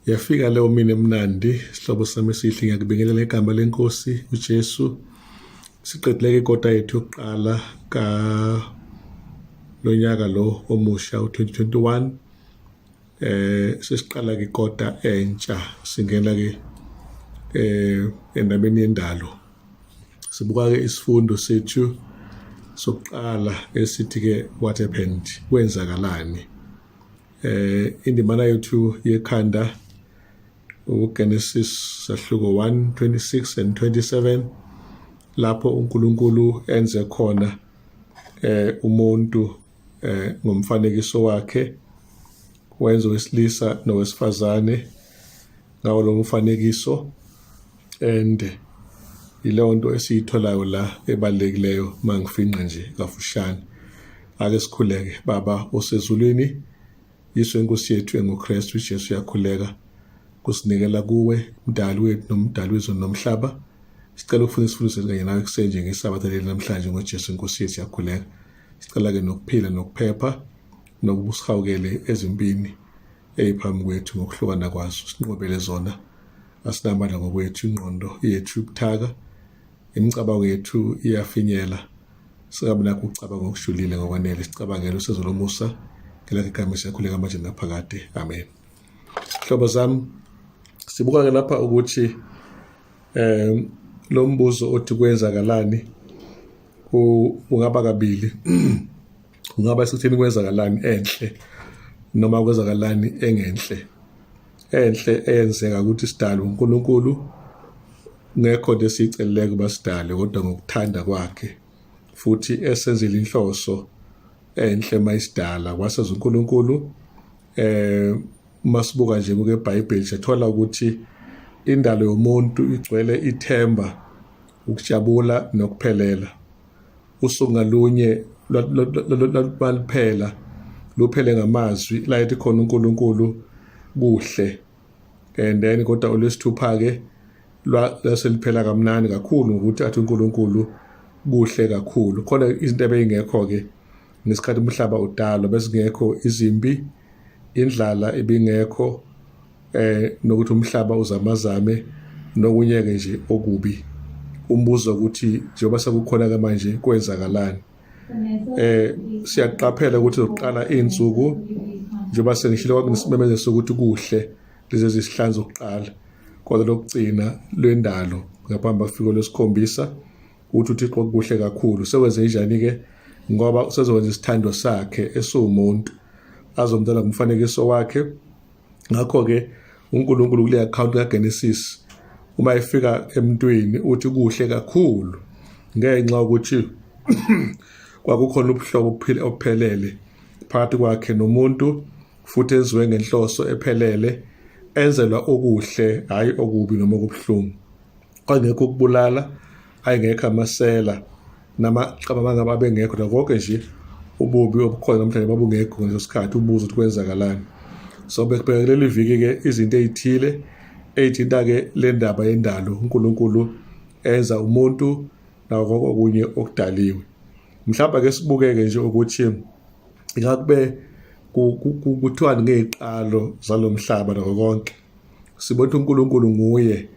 Yafika leyo mina emnandi sihlobo sami esihle ngiyakubingelela igama lenkosi uJesu. Siqedile ikota yethu yokuqala lonyaka lo omusha u2021. Sesiqala ke ikota entsha singena ke endabeni yendalo. Sibuka ke isifundo sethu sokuqala esithi ke what happened, kwenzakalani. Indimana yethu yekhanda uGenesis sahluko 1:26 and 27 lapho uNkulunkulu enze khona umuntu ngomfanekiso wakhe, wenza wesilisa nowesifazane ngawo lo mfanekiso, and ileyo nto esiyitholayo la ebalulekileyo mangifinqa nje kafushane. Ake sikhuleke. Baba osezulwini, Yesu inkosi yethu enguKristu Jesu yakhuleka kusinikela kuwe mdali wethu nomdali wezulu nomhlaba. Sicela ukufuna isifundo kanye nawe kusenje ngesabatha leli namhlanje ngoJesu inkosi yethu yakhuleka. Sicela ke nokuphila nokuphepha nokubusihawukele ezimpini eziphambi kwethu ngokuhlukana kwazo. Sinqobele zona, asinamandla ngokwethu, ingqondo yethu ubuthaka, imicabango yethu iyafinyela. Singabe nakho ukucabanga ngokushulile ngokwanele, sicabangele usizo lomusa ngelakhe igama siyakhuleka manje naphakade. Amen. Hlobo zami, sibuka ke lapha ukuthi lo mbuzo othi kwenzakalani ungaba kabili. Ungaba sekutheni kwenzakalani enhle noma kwenzakalani engenhle. Enhle eyenzeka ukuthi sidalwe uNkulunkulu ngekho lesiceleke kuba sidalwe kodwa ngokuthanda kwakhe, futhi esenzile inhloso enhle mayisidala kwasenza uNkulunkulu. Masibuka nje kuke eBhayibheli sithola ukuthi indalo yomuntu igcwele ithemba, ukujabula nokuphelela. Usuku ngalunye lwaliphela luphele ngamazwi la ethi khona uNkulunkulu kuhle, and then kodwa olwesithupha ke laseliphela kamnandi kakhulu ngokuthi athi uNkulunkulu kuhle kakhulu. Khona izinto ebeyingekho ke ngesikhathi umhlaba udalwa, bezingekho izimpi, indlala ebingekho, nokuthi umhlaba uzamazame nokunyeke nje okubi. Umbuzo ukuthi njengoba sekukhona ke manje kwenzakalani. Siyaqaphela ukuthi zokuqala izinsuku njengoba sengishilo kwakunesimemezelo sokuthi kuhle lezi zisihlanza ukuqala, kodwa lokugcina lwendalo ngaphambi kufika lwesikhombisa ukuthi uThixo kuhle kakhulu. Sekwenze njani ke? Ngoba usezokwenza isithando sakhe esumuntu, azomdala ngomfanekiso wakhe. Ngakho ke uNkulunkulu kule account kaGenesis uma efika emntwini uthi kuhle kakhulu ngenxa ukuthi kwakukhona ubuhlobo ophelele phakathi kwakhe nomuntu, futhi enziwe ngenhloso ephelele, enzelwa okuhle hayi okubi noma okubuhlungu. Kwangekho ukubulala, ayengekho amasela namaqabanga babengekho, konke nje ububi obukhona namhlanje babungekho ngaleso sikhathi. Ubuzo ukuthi kwenzakalani. So bekubhekelele iviki ke izinto ezithile ezithinta ke le ndaba yendalo uNkulunkulu enza umuntu nawo okunye okudaliwe. Mhlawumbe ke sibukeke nje ukuthi ingakube kuthiwa ngeziqalo zalomhlaba nakho konke. Sibona uNkulunkulu nguye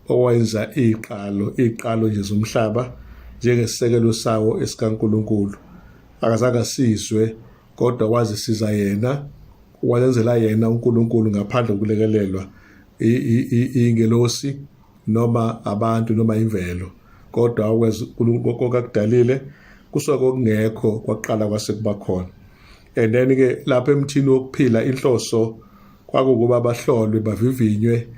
owenza iziqalo nje zomhlaba njengesisekelo sawo esikaNkulunkulu. Akazange sizwe kodwa wazisiza yena, wazenzela yena uNkulunkulu ngaphandle kokulekelelwa ingelosi noma abantu noma imvelo, kodwa wakwenza uNkulunkulu kokudalile kusuka kokungekho kwaqala kwasekuba khona. And then ke lapha emthini wokuphila inhloso kwakukuba bahlolwe, bavivinywe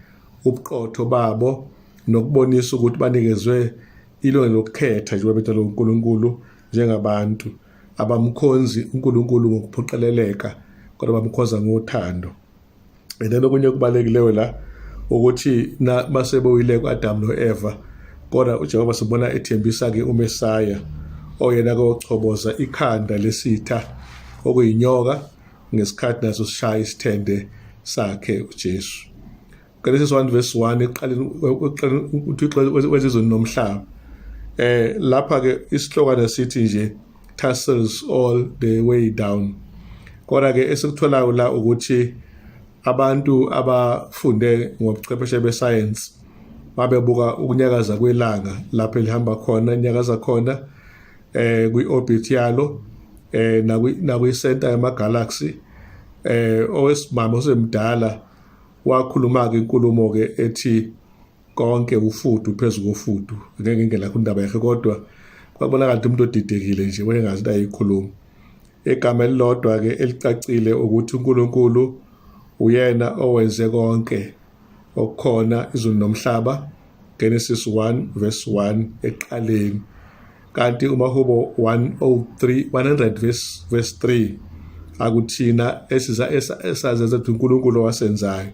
ubuqotho babo nokubonisa ukuthi banikezwe ilungelo lokukhetha nje wabethu uNkulunkulu njengabantu abamkhonzi uNkulunkulu ngokuphoqeleleka kodwa bamkhoza ngothando. And then okunye kubalekile la ukuthi masebuyile kuAdam noEva, kodwa uJehova sibona ethembisa ke uMesaya oyena kochoboza ikhanda lesitha okuyinyoka ngesikhathi naso sishaya isithende sakhe uJesu. Genesis 1:1 eqaleni uThixo wezizwe nomhlaba. Lapha ke isihlokwana sithi nje tassels all the way down. Kodwa ke esikutholayo la ukuthi abantu abafunde ngobuchwepheshe besayensi babebuka ukunyakaza kwelanga lapho elihamba khona inyakaza khona kwi-orbit yalo nakwi-center yama-galaxy. Owesimama osemdala wakhuluma-ke inkulumo-ke ethi konke ufudu phezu kofudu. Ngeke ngelakho indaba yakhe kodwa kwabonakala ukuthi umuntu odidekile nje wayengazi into ayikhuluma. Igama elilodwa-ke elicacile ukuthi uNkulunkulu uyena owenze konke okukhona izulu nomhlaba, Genesis 1 verse 1 ekuqaleni. Kanti uMahubo 100 verse 3 akuthina esazenza ukuthi uNkulunkulu wasenzayo.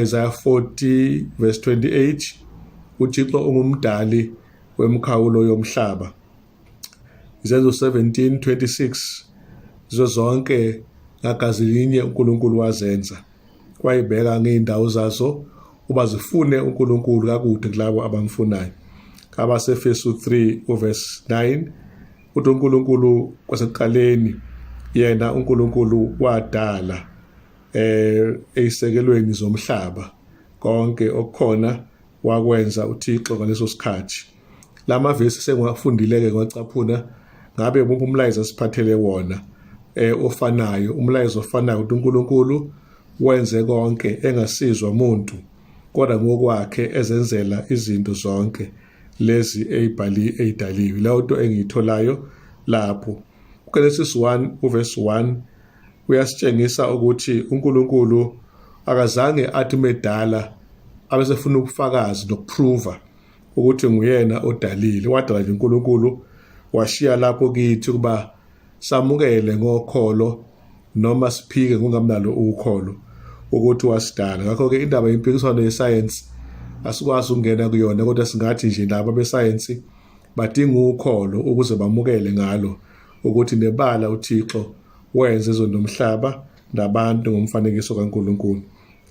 Isaiah 40 verse 28 uThixo ungumdali wemkhawulo yomhlaba. Izenzo 17:26 zonke ngagazi linye uNkulunkulu wazenza, wayibeka ngeendawo zazo uba zifune uNkulunkulu kakude kulabo abamfunayo. AbaseFesu 3 verse 9 uthi uNkulunkulu kwasekuqaleni yena uNkulunkulu wadala eyisekelweni zomhlaba, konke okukhona wakwenza uThixo ngaleso sikhathi. Lama verse sengiwafundile-ke ngacaphuna ngabe umlayezo asiphathele wona ofanayo, umlayezo ofanayo ukuthi uNkulunkulu wenze konke engasizwa umuntu kodwa ngokwakhe ezenzela izinto zonke lezi eyidaliwe. Lawo nto engiyitholayo lapho uGenesis 1 verse 1 uyasitshengisa ukuthi uNkulunkulu akazange athi medala abesefuna ubufakazi nokuprova ukuthi nguyena odalile. Wadala nje uNkulunkulu washiya lapho kithi kuba samukele ngokholo noma siphike kungamnalo ukholo ukuthi wasidala. Ngakho-ke indaba yempikiswano yesayensi asikwazi ukungena kuyona, kodwa singathi nje laba besayensi badinga ukholo ukuze bamukele ngalo ukuthi nebala uThixo wenze izinto nomhlaba nabantu ngomfanekiso kaNkulunkulu.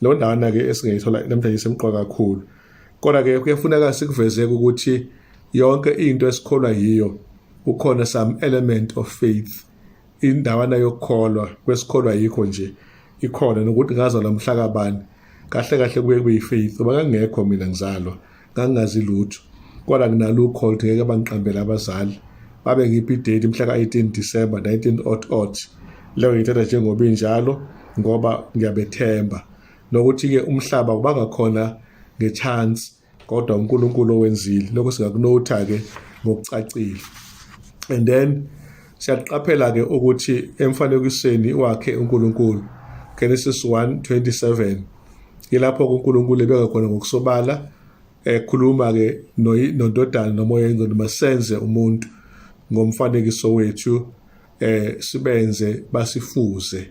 Leyo ndawana-ke esingayithola namhlanje isemqoka kakhulu, kodwa-ke kuyafuneka sikuvezeke ukuthi yonke into esikholwa yiyo ukhona some element of faith. Indawana yokukholwa kwesikholwa yikho nje ikhona, nokuthi ngazalwa mhla kabani kahle kahle kuye kuyifaith. Ngoba ngangekho mina ngizalwa, ngangingazi lutho, kodwa nginalo ukholo ukuthi ngeke bangiqambele abazali. Babe ngiphi idate mhla ka-18 December 1900. Leyo ngiyithatha njengoba injalo ngoba ngiyabethemba nokuthi-ke umhlaba ubanga khona nge-chance, kodwa uNkulunkulu owenzile. Lokho singakunotha-ke ngokucacile. And then siyaqaphela-ke ukuthi emfanekisweni wakhe uNkulunkulu, Genesis 1:27, yilapho uNkulunkulu ebeka khona ngokusobala ekhuluma-ke nondodana nomoya engcwele masenze umuntu ngomfanekiso wethu sibenze basifuze.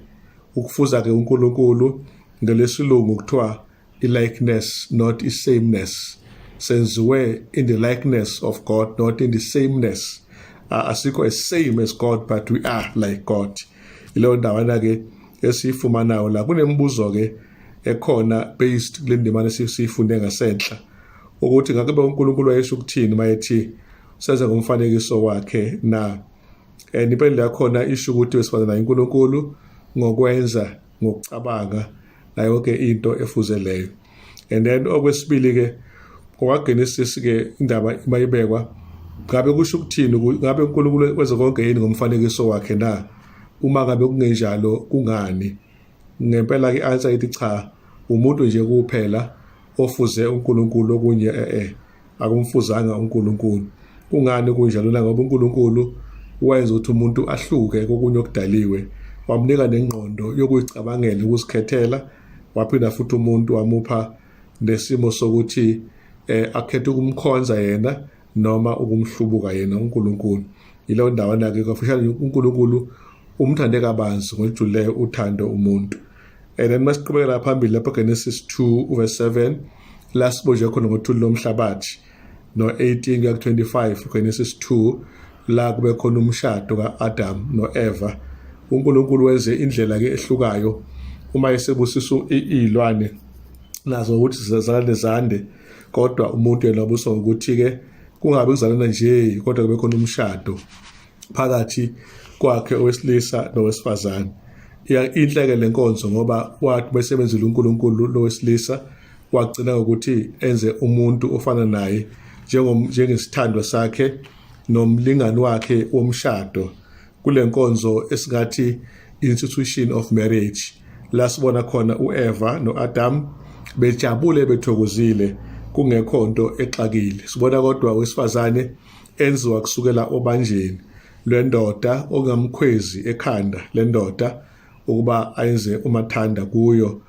Ukufuza-ke uNkulunkulu ngelesilungu kuthiwa i-likeness not i-sameness. Senziwe in the likeness of God, not in the sameness. Asikho as same as God, but we are like God. Ileyo ndawana-ke esiyifumanayo la. Kunembuzo-ke ekhona based kule ndimane siyifunde ngasenhla ukuthi ngakube uNkulunkulu wayesho ukuthini mayethi senze ngomfanekiso wakhe na. Impela yakhona isho ukuthi wesifana naye uNkulunkulu ngokwenza ngokucabanga na yonke into efuzeleyo. And then okwesibili-ke ngokwaGenesis-ke indaba mayibekwa ngabe kusho ukuthini, ngabe uNkulunkulu wenza konke yini ngomfanekiso wakhe na? Uma ngabe kungenjalo kungani? Ngempela-ke i-answer ithi cha, umuntu nje kuphela ofuze uNkulunkulu, okunye akumfuzanga uNkulunkulu. Kungani kunjalo? Ngoba uNkulunkulu wenza ukuthi umuntu ahluke kokunye okudaliwe, wamnika nengqondo yokuyicabangela, ukuzikhethela, waphinda futhi umuntu wamupha nesimo sokuthi akhethe ukumkhonza yena noma ukumhlubuka yena uNkulunkulu. Yileyo ndawana-ke kafushane uNkulunkulu umthande kabanzi ngolujulileyo uthando umuntu. And then masiqhubekela phambili lapho Genesis 2 verse 7 la sibonje khona ngothuli lomhlabathi no-18 kuya ku-25 Genesis 2 la kube khona umshado ka-Adam no-Eva. uNkulunkulu wenze indlela-ke ehlukayo uma esebusisa iy'lwane nazo ukuthi zizalane zande, kodwa umuntu yena wabuswa ngokuthi-ke kungabe kuzalana nje kodwa kube khona umshado phakathi kwakhe owesilisa nowesifazane. inhleke lenkonzo ngoba wathi besebenzile uNkulunkulu lowesilisa wagcina ukuthi enze umuntu ofana naye njengesithandwa sakhe nomlingani wakhe womshado kule nkonzo esingathi institution of marriage la sibona khona uEva noAdam bejabule bethokozile kungekho into exakile. Sibona kodwa wesifazane enziwa kusukela obanjeni lwendoda ongamkhwezi ekhanda lendoda ukuba ayenze umathanda kuyo,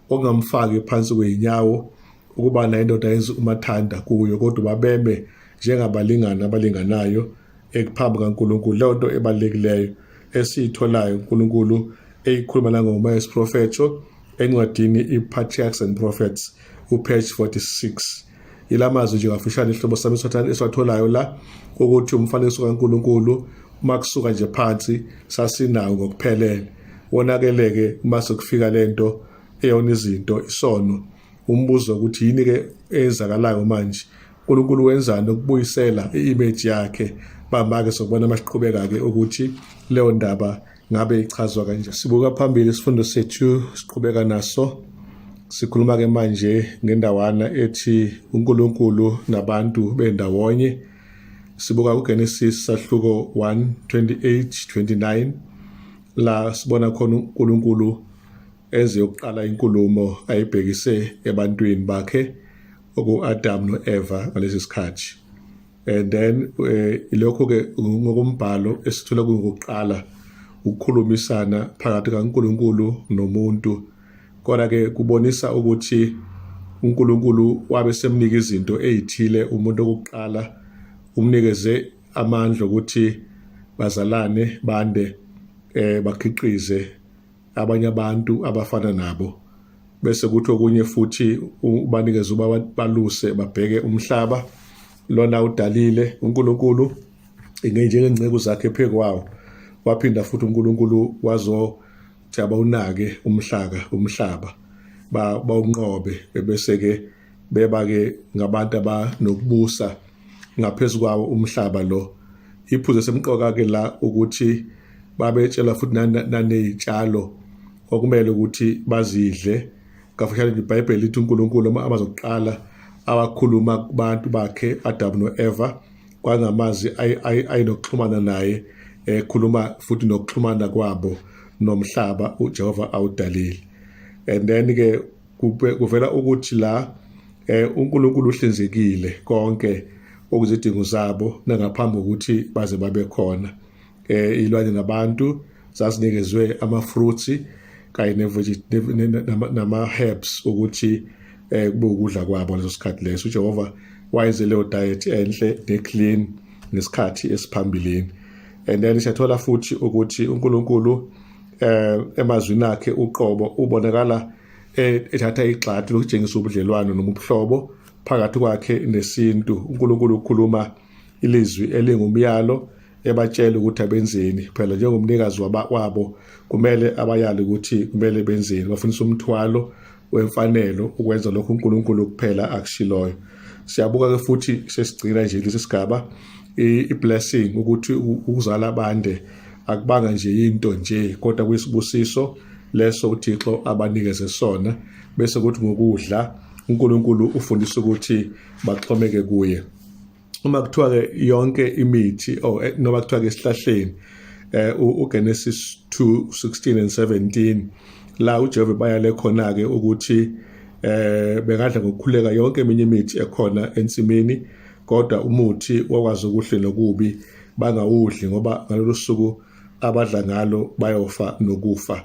ongamfaki phansi kweinyawo ukuba nayo indoda yenze umathanda kuyo, kodwa babeme njengabalingani abalinganayo ekuphambi kaNkulunkulu. Leyo nto ebalulekileyo esiyitholayo uNkulunkulu eyikhuluma ngoMoya wesiprofetho encwadini iPatriarchs and Prophets upage 46. Ilamazwi nje kafushane ihlobo sami esiwatholayo la ukuthi umfanekiso kaNkulunkulu uma kusuka nje phansi sasinawo ngokuphelele. Wonakeleke uma sekufika lento eyona izinto isono. Umbuzo ukuthi yini ke ezakalayo manje? uNkulunkulu wenzani ukubuyisela i-image yakhe? Bamba-ke sokubona masiqhubeka ke ukuthi leyo ndaba ngabe ichazwa kanjani. Sibuka phambili isifundo sethu siqhubeka naso. Sikhuluma ke manje ngendawana ethi uNkulunkulu nabantu bendawonye. Sibuka kuGenesis sahluko 1:28-29 la sibona khona uNkulunkulu eze yokuqala inkulumo ayibhekise ebantwini bakhe okuAdam noEva ngalesi sikhathi. And then ilokho ke ngokumbhalo esithola kungokuqala ukukhulumisana phakathi kaNkulunkulu nomuntu. Kodwa ke kubonisa ukuthi uNkulunkulu wabe semnika izinto ezithile umuntu okuqala, umnikeze amandla ukuthi bazalane bande bakhiqize abanye abantu abafana nabo, bese kuthi okunye futhi ubanikeze uba baluse babheke umhlaba lona udalile uNkulunkulu njengengcebo zakhe phekwawo. Waphinda futhi uNkulunkulu wazothi abawunake umhlaba bawunqobe, bese ke beba ke ngabantu abanokubusa ngaphezulu kwawo umhlaba lo. Iphuzu semqoka ke la ukuthi babetshela futhi nanezitshalo okumele ukuthi bazidle. Kafushane iBhayibheli lithi uNkulunkulu amazokuqala awakhuluma kubantu bakhe Adam noEva kwangamazi ayinokuxhumana naye, ekhuluma futhi nokuxhumana kwabo nomhlaba uJehova awudalile. And then ke kuvela ukuthi la uNkulunkulu uhlinzekile konke okuzidingo zabo nangaphambi kokuthi baze babe khona. Ilwane nabantu zasinikezwe ama-fruits kanye nama-herbs ukuthi kube ukudla kwabo leso sikhathi leso. uJehova wayenze leyo diet enhle ne-clean ngesikhathi esiphambilini. And then siyathola futhi ukuthi uNkulunkulu emazwini akhe uqobo ubonakala ethatha igxathu lokutshengisa ubudlelwano noma ubuhlobo phakathi kwakhe nesintu. uNkulunkulu ukhuluma ilizwi elingumyalo ebatshela ukuthi abenzeni. Phela njengomnikazi wabo kumele abayali ukuthi kumele benzeni, bafundisa umthwalo wemfanelo ukwenza lokho uNkulunkulu kuphela akushiloyo. Siyabuka ke futhi sesigcina nje lesi sigaba i-blessing ukuthi ukuzala bande akubanga nje into nje, kodwa kuyisibusiso leso uThixo abanikeze sona, bese kuthi ngokudla uNkulunkulu ufundisa ukuthi baxhomeke kuye. Uma kuthiwa ke yonke imithi noma kuthiwa ke esihlahleni uGenesis 2:16 and 17 la uJehova bayale khona ke ukuthi bengadla ngokukhuleka yonke eminye imithi ekhona ensimini, kodwa umuthi wakwazi ukuhle nokubi bangawudli ngoba ngalolu suku abadla ngalo bayofa nokufa.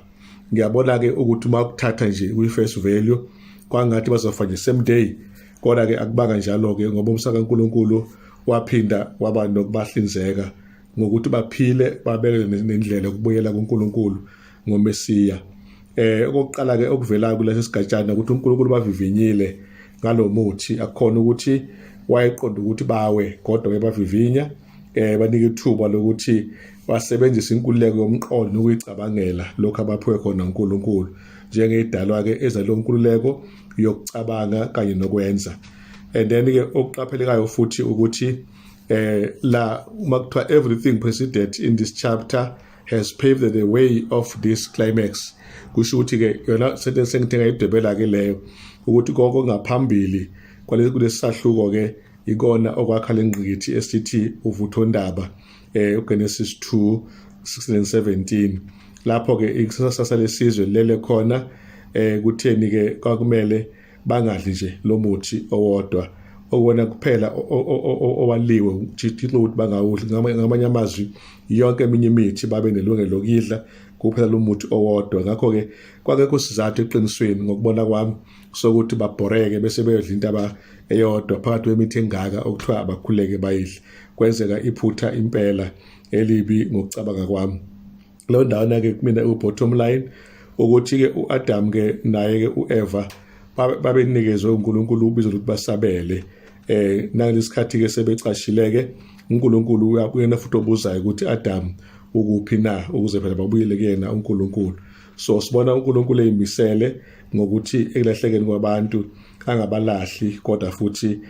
Ngiyabona ke ukuthi uma ukuthatha nje kwi-face value kwangathi bazofa nje same day, kodwa ke akubanga njalo ke ngoba umsaka kaNkulunkulu waphinda waba nokubahlinzeka ngokuthi baphile babeke nendlela ukubuyela kuNkulunkulu ngoMesiya. Okokuqala ke okuvela kulesi sigatshana ukuthi uNkulunkulu bavivinyile ngalo muthi, akukhona ukuthi wayeqonda ukuthi bawe, kodwa bebavivinya banika ithuba lokuthi basebenzise inkululeko yomqondo nokuyicabangela lokho abaphiwe khona uNkulunkulu, njengedalwa ke ezalo nkululeko yokucabanga kanye nokwenza. And then ke okuqaphelekayo futhi ukuthi la uma kuthiwa everything preceded in this chapter has paved the way of this climax. Kusho ukuthi ke yona sentence engithenga idebela ke leyo ukuthi konke ngaphambili kulesahluko ke ikona okwakha lengqikithi esithi uvuthondaba uGenesis 2:16 and 17 lapho ke ikusasa lesizwe lele khona kutheni ke kwakumele bangadli nje lo muthi owodwa okubona kuphela owaliwe ukuthi bangawudli ngamanye amazwi yonke eminye imithi babe nelungelo lokidla kuphela lo muthi owodwa ngakho ke kwake kusizathu eqinisweni ngokubona kwami sokuthi babhoreke bese beyodla into eyodwa phakathi kwemithi engaka okuthiwa abakhuleke bayidle kwenzeka iphutha impela elibi ngokucabanga kwami lo ndawana ke kumina ubottom line ukuthi ke uAdam ke naye ke uEva babenikezwe uNkulunkulu ubizo ukuthi basabele nangalesikhathi ke sebecashileke uNkulunkulu uyena futhi obuzayo ukuthi Adam ukuphi na ukuze phela babuyele kuyena uNkulunkulu so sibona uNkulunkulu eyimisele ngokuthi ekulahlekeni kwabantu angabalahli kodwa futhi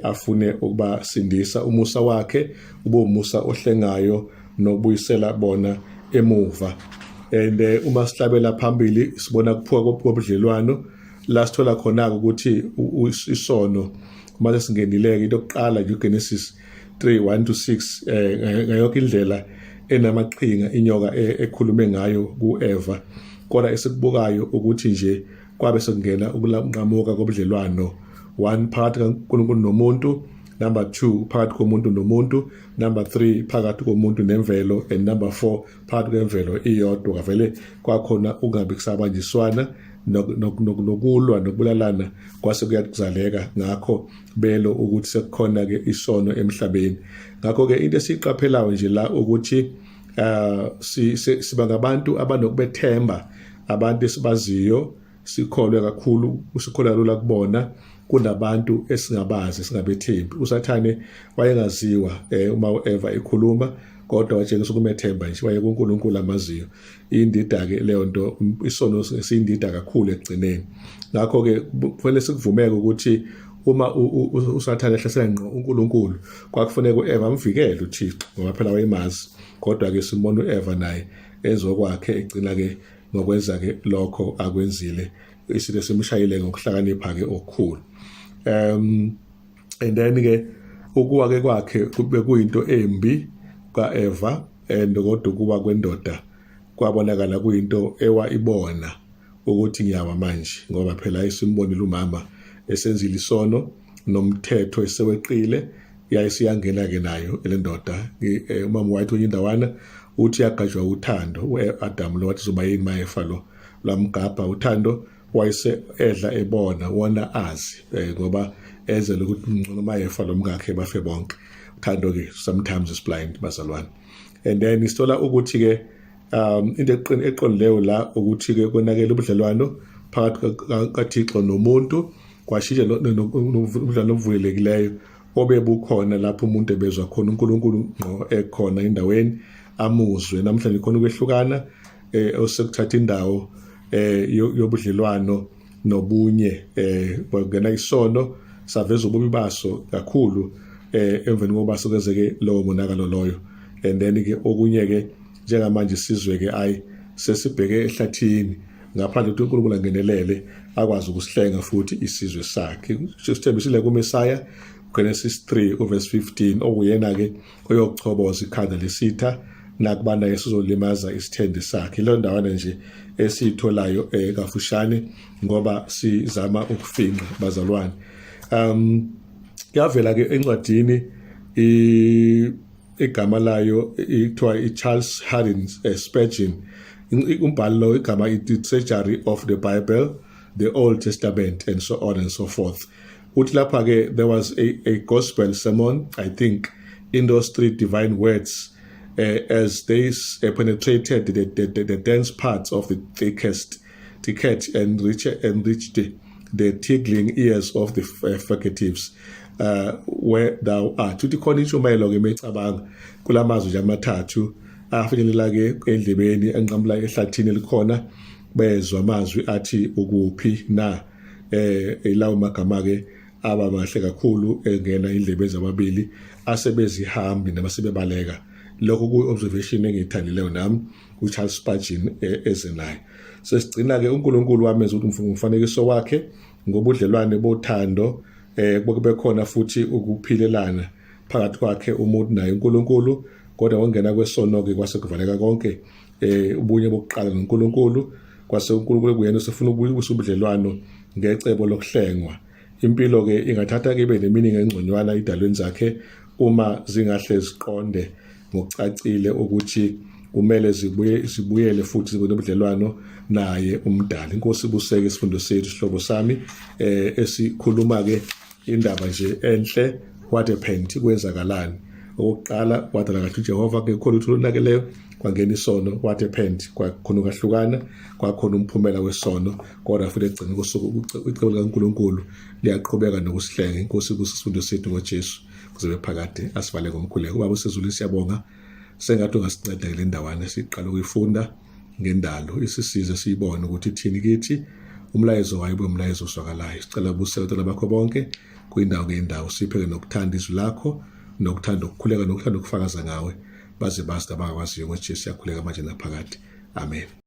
afune ukubasindisa umusa wakhe ube umusa ohlengayo nokubuyisela bona emuva and uma sihlabela phambili sibona kuphuka kobudlelwano la sithola khona ukuthi isono manje singenileke into yokuqala uGenesis 3:1-6 ngayonke indlela enamaqhinga inyoka ekhulume ngayo kuEva kodwa esikubukayo ukuthi nje kwabe sekungena ukulanqamuka kobudlelwano 1 phakathi kaNkulunkulu nomuntu, number 2 phakathi komuntu nomuntu, number 3 phakathi komuntu nemvelo, and number 4 phakathi kwemvelo iyodwa. Vele kwakhona ungabi kusabanjiswana nokulwa nokubulalana kwase kuyakuzaleka ngakho belo ukuthi sekukhona ke isono emhlabeni. Ngakho ke into esiqaphelayo nje la ukuthi siba ngabantu abanokubethemba, abantu esibaziyo, sikholwe kakhulu, usikholwa lula kubona kunabantu esingabazi singabethembi. USathane wayengaziwa uma uEva ekhuluma kodwa watshengisa ukumethemba nje waye kuNkulunkulu amaziyo. Indida ke leyo nto isono sindida kakhulu ekugcineni. Ngakho ke kufanele sikuvumeke ukuthi uma uSathane ehlasela ngqo uNkulunkulu kwakufanele uEva amvikele uThixo ngoba phela wayemazi, kodwa ke simona uEva naye ezokwakhe egcina ke ngokwenza ke lokho akwenzile, isilo simshayile ngokuhlakanipha ke okukhulu. And then ke ukuwa ke kwakhe kube kuyinto embi kaEva, and kodwa kuba kwendoda kwabonakala kuyinto ibona ukuthi ngiyawa manje ngoba phela isimbonile umama esenzile isono nomthetho eseweqile yayisiyangena ke nayo lendoda. Umama wathi uyindawana uthi yagajwa uthando uAdam lo wathi zoba yini mayefa lo lamgabha uthando wayese edla ebona wona azi ngoba ezele ukuthi ngcono mayefa lo mkakhe bafe bonke. Uthando ke sometimes is blind bazalwane. And then istola ukuthi ke into eqondileyo la ukuthi ke konakela ubudlelwano phakathi kaThixo nomuntu kwashintsha ubudlelwano obuvulelekileyo obebukhona lapho umuntu ebezwa khona uNkulunkulu ngqo ekhona endaweni amuzwe. Namhlanje khona ukwehlukana osekuthatha indawo yobudlelwano nobunye kwangena isono saveza ububi baso kakhulu emveni kokuba sokwenzeke lowo monakalo loyo. And then ke okunye ke njengamanje sizwe ke sesibheke ehlathini ngaphandle ukuthi uNkulunkulu angenelele akwazi ukusihlenga futhi isizwe sakhe. Sithembisile kuMesaya Genesis 3:15 okuyena ke oyokuchoboza ikhanda lesitha nakubana yesizolimaza isithende sakhe. Lo ndawana nje esitholayo kafushane ngoba sizama ukufinqa bazalwane. Yavela ke encwadini igama layo ithiwa iCharles Haddon Spurgeon. Umbhalo lo igama ithi Surgery of the Bible, the Old Testament, and so on and so forth. Uthi lapha ke there was a gospel sermon, I think, in those three divine words as they penetrated the dense parts of the thickest and reached the tingling ears of the fugitives. Where thou art. Uthi khona intshumayelo ke mecabanga kulamazwi nje amathathu afinyelela ke endlebeni enqamula ehlathini elikhona bezwa amazwi athi ukuphi na. Ilawo magama ke abamahle kakhulu engena indlebe zamabili asebezihambi nabasebebaleka lokho ku-observation engiyithandileyo nami uCharles Spurgeon eze naye. Sesigcina-ke uNkulunkulu wamenza ukuthi umfanekiso wakhe ngobudlelwane bothando, kube khona futhi ukuphilelana phakathi kwakhe umuntu naye uNkulunkulu. Kodwa wongena kwesono-ke kwase kuvaleka konke ubunye bokuqala noNkulunkulu. Kwase uNkulunkulu kuyena usefuna ukubuyisa ubudlelwano ngecebo lokuhlengwa. Impilo-ke ingathatha ibe neminingi engconywana idalweni zakhe uma zingahle ziqonde ngokucacile ukuthi kumele zibuyele futhi zibe nobudlelwano naye umdali. Inkosi ibuseke isifundo sethu sihlobo sami esikhuluma-ke indaba nje enhle, what happened, kwenzakalani. Okokuqala, wadala kahle uJehova, kukhona ukuthi olunakeleyo, kwangena isono, what happened, kwakhona ukwahlukana, kwakhona umphumela wesono. Kodwa futhi egcina icebo likaNkulunkulu liyaqhubeka nokusihlenga. Inkosi ibuseke isifundo sethu ngoJesu kuze phakade asivale ngomkhuleko. Ubaba usezulwini siyabonga, sengathi ungasinceda kule ndawana siqala ukuyifunda ngendalo, isisize siyibone ukuthi ithini kithi, umlayezo wayo ube umlayezo oswakalayo. Sicela ubuseke abantwana bakho bonke kuyindawo ngendawo, siphe nokuthanda izwi lakho, nokuthanda ukukhuleka, nokuthanda ukufakaza ngawe, baze bazi abangakwaziyo ngoJesu. Siyakhuleka manje naphakade, amen.